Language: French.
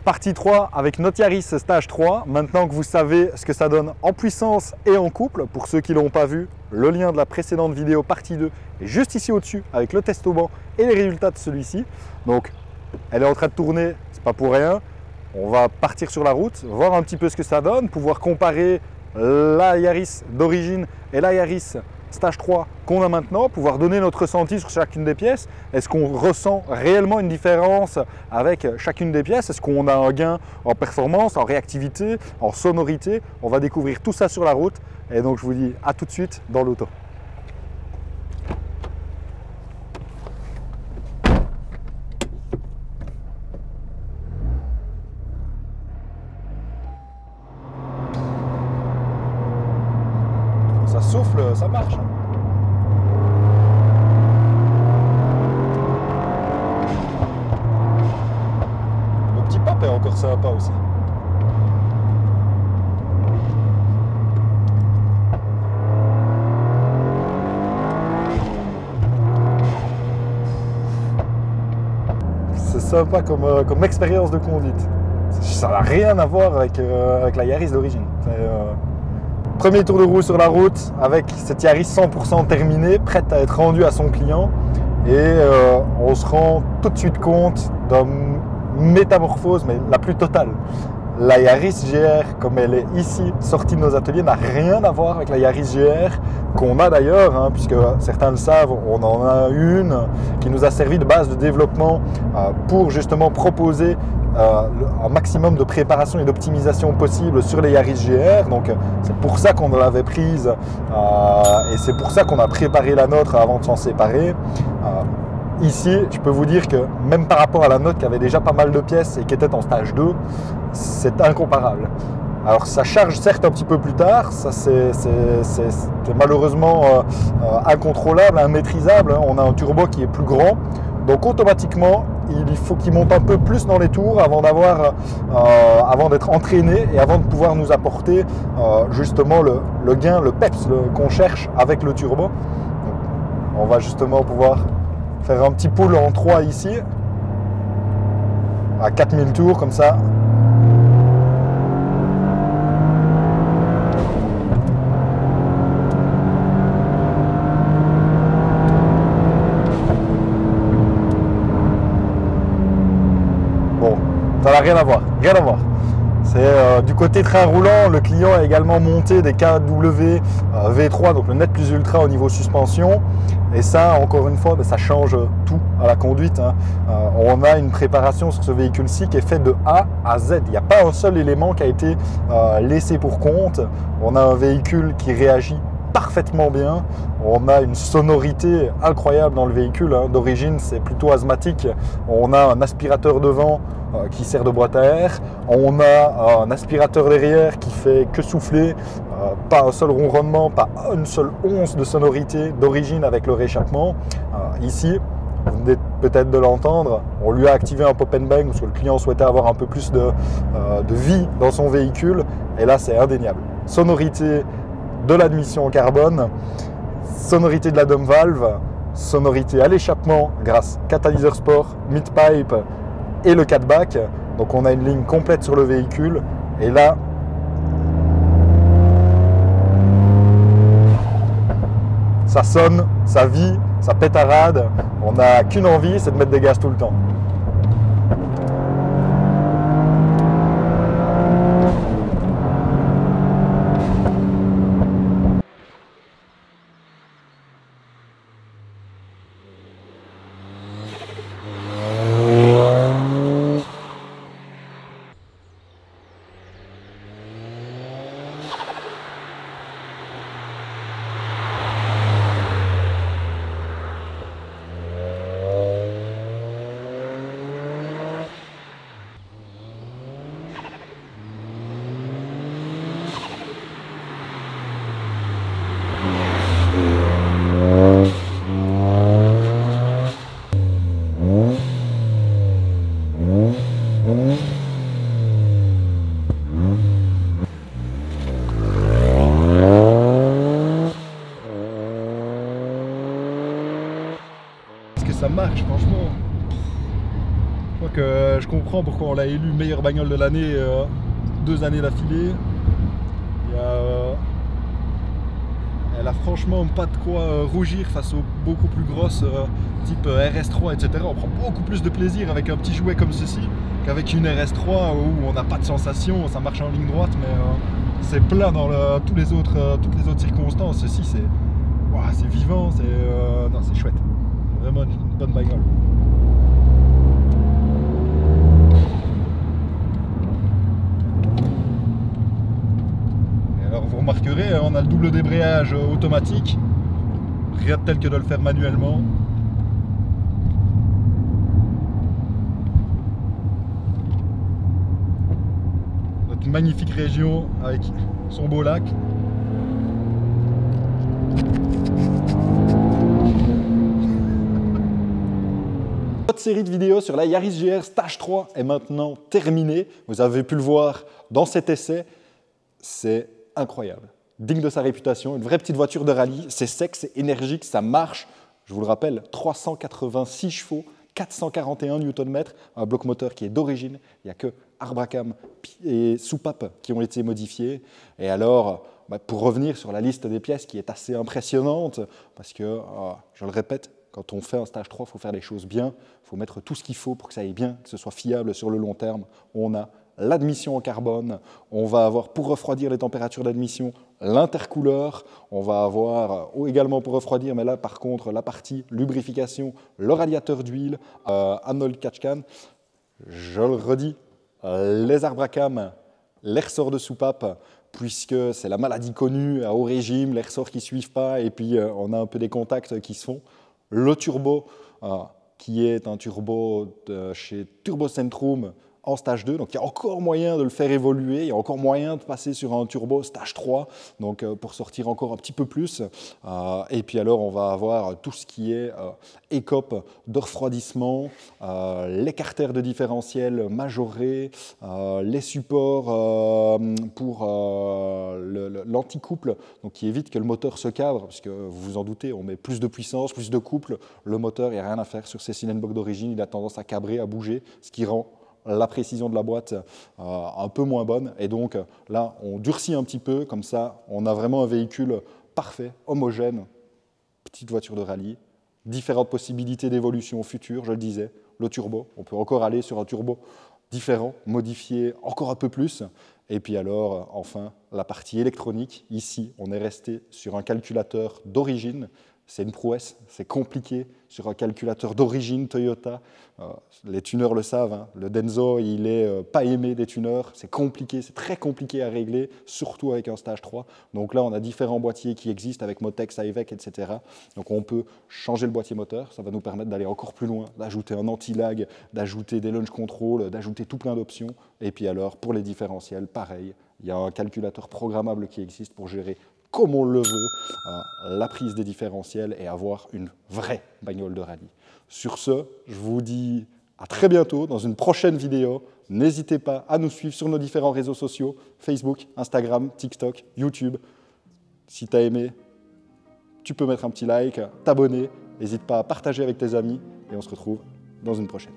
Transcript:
Partie 3 avec notre Yaris Stage 3. Maintenant que vous savez ce que ça donne en puissance et en couple, pour ceux qui ne l'ont pas vu, le lien de la précédente vidéo partie 2 est juste ici au-dessus avec le test au banc et les résultats de celui-ci. Donc elle est en train de tourner, c'est pas pour rien. On va partir sur la route, voir un petit peu ce que ça donne, pouvoir comparer la Yaris d'origine et la Yaris Stage 3 qu'on a maintenant, pouvoir donner notre ressenti sur chacune des pièces. Est-ce qu'on ressent réellement une différence avec chacune des pièces? Est-ce qu'on a un gain en performance, en réactivité, en sonorité? On va découvrir tout ça sur la route et donc je vous dis à tout de suite dans l'auto. Ça souffle, ça marche. Le petit pop est encore sympa aussi. C'est sympa comme expérience de conduite. Ça n'a rien à voir avec la Yaris d'origine. Premier tour de roue sur la route avec cette Yaris 100% terminée, prête à être rendue à son client. Et on se rend tout de suite compte d'une métamorphose, mais la plus totale. La Yaris GR, comme elle est ici, sortie de nos ateliers, n'a rien à voir avec la Yaris GR qu'on a d'ailleurs, hein, puisque certains le savent, on en a une qui nous a servi de base de développement pour justement proposer un maximum de préparation et d'optimisation possible sur les Yaris GR. Donc c'est pour ça qu'on l'avait prise et c'est pour ça qu'on a préparé la nôtre avant de s'en séparer. Ici, je peux vous dire que même par rapport à la nôtre qui avait déjà pas mal de pièces et qui était en stage 2, c'est incomparable. Alors ça charge certes un petit peu plus tard, ça c'est malheureusement incontrôlable, immaîtrisable. On a un turbo qui est plus grand, donc automatiquement il faut qu'il monte un peu plus dans les tours avant d'être entraîné et avant de pouvoir nous apporter justement le gain, le peps qu'on cherche avec le turbo. Donc, on va justement pouvoir faire un petit pull en 3 ici, à 4000 tours comme ça. Bon, ça n'a rien à voir, rien à voir. C'est du côté train roulant, le client a également monté des KW V3, donc le net plus ultra au niveau suspension. Et ça, encore une fois, ça change tout à la conduite. Hein. On a une préparation sur ce véhicule-ci qui est faite de A à Z. Il n'y a pas un seul élément qui a été laissé pour compte. On a un véhicule qui réagit parfaitement bien. On a une sonorité incroyable dans le véhicule. Hein. D'origine, c'est plutôt asthmatique. On a un aspirateur devant qui sert de boîte à air. On a un aspirateur derrière qui fait que souffler. Pas un seul ronronnement, pas une seule once de sonorité d'origine avec le rééchappement. Ici, vous venez peut-être de l'entendre, on lui a activé un pop and bang parce que le client souhaitait avoir un peu plus de vie dans son véhicule. Et là, c'est indéniable. Sonorité de l'admission en carbone, sonorité de la dome valve, sonorité à l'échappement grâce catalyseur sport, mid-pipe et le catback. Donc on a une ligne complète sur le véhicule. Et là, ça sonne, ça vit, ça pétarade. On n'a qu'une envie, c'est de mettre des gaz tout le temps. ça marche franchement. Je crois que je comprends pourquoi on l'a élu meilleure bagnole de l'année 2 années d'affilée. Elle a franchement pas de quoi rougir face aux beaucoup plus grosses type RS3, etc. On prend beaucoup plus de plaisir avec un petit jouet comme ceci qu'avec une RS3 où on n'a pas de sensation, ça marche en ligne droite, mais c'est plat dans toutes les autres circonstances. Ceci, c'est vivant, c'est chouette. C'est vraiment une bonne bagnole. Alors vous remarquerez, on a le double débrayage automatique, rien de tel que de le faire manuellement. Notre magnifique région avec son beau lac. Notre série de vidéos sur la Yaris GR Stage 3 est maintenant terminée. Vous avez pu le voir dans cet essai, c'est incroyable, digne de sa réputation, une vraie petite voiture de rallye, c'est sec, c'est énergique, ça marche. Je vous le rappelle, 386 chevaux, 441 Nm, un bloc moteur qui est d'origine, il n'y a que Arbracam et soupape qui ont été modifiés. Et alors, pour revenir sur la liste des pièces qui est assez impressionnante, parce que, je le répète, quand on fait un stage 3, il faut faire les choses bien, il faut mettre tout ce qu'il faut pour que ça aille bien, que ce soit fiable sur le long terme. On a l'admission en carbone, on va avoir pour refroidir les températures d'admission l'intercouleur, on va avoir également pour refroidir, mais là par contre la partie lubrification, le radiateur d'huile, Arnold Catchcan. Je le redis, les Arbracam, les ressorts de soupape, puisque c'est la maladie connue à haut régime, les ressorts qui ne suivent pas et puis on a un peu des contacts qui se font. Le turbo, qui est un turbo de chez Turbocentrum en stage 2, donc il y a encore moyen de le faire évoluer, il y a encore moyen de passer sur un turbo stage 3, donc pour sortir encore un petit peu plus. Et puis alors on va avoir tout ce qui est écope de refroidissement, les carters de différentiel majorés, les supports pour l'anticouple, donc qui évite que le moteur se cabre, parce que vous vous en doutez, on met plus de puissance, plus de couple, le moteur, il n'y a rien à faire sur ces cylindres d'origine, il a tendance à cabrer, à bouger, ce qui rend la précision de la boîte un peu moins bonne. Et donc là, on durcit un petit peu, comme ça, on a vraiment un véhicule parfait, homogène, petite voiture de rallye, différentes possibilités d'évolution future, je le disais, le turbo, on peut encore aller sur un turbo différent, modifié encore un peu plus. Et puis alors, enfin, la partie électronique, ici, on est resté sur un calculateur d'origine. C'est une prouesse, c'est compliqué sur un calculateur d'origine Toyota. Les tuneurs le savent, hein. Le Denso, il n'est pas aimé des tuneurs. C'est compliqué, c'est très compliqué à régler, surtout avec un stage 3. Donc là, on a différents boîtiers qui existent avec Motex, Avec, etc. Donc on peut changer le boîtier moteur. Ça va nous permettre d'aller encore plus loin, d'ajouter un anti-lag, d'ajouter des launch control, d'ajouter tout plein d'options. Et puis alors, pour les différentiels, pareil. Il y a un calculateur programmable qui existe pour gérer comme on le veut, la prise des différentiels et avoir une vraie bagnole de rallye. Sur ce, je vous dis à très bientôt dans une prochaine vidéo. N'hésitez pas à nous suivre sur nos différents réseaux sociaux, Facebook, Instagram, TikTok, YouTube. Si tu as aimé, tu peux mettre un petit like, t'abonner, n'hésite pas à partager avec tes amis et on se retrouve dans une prochaine.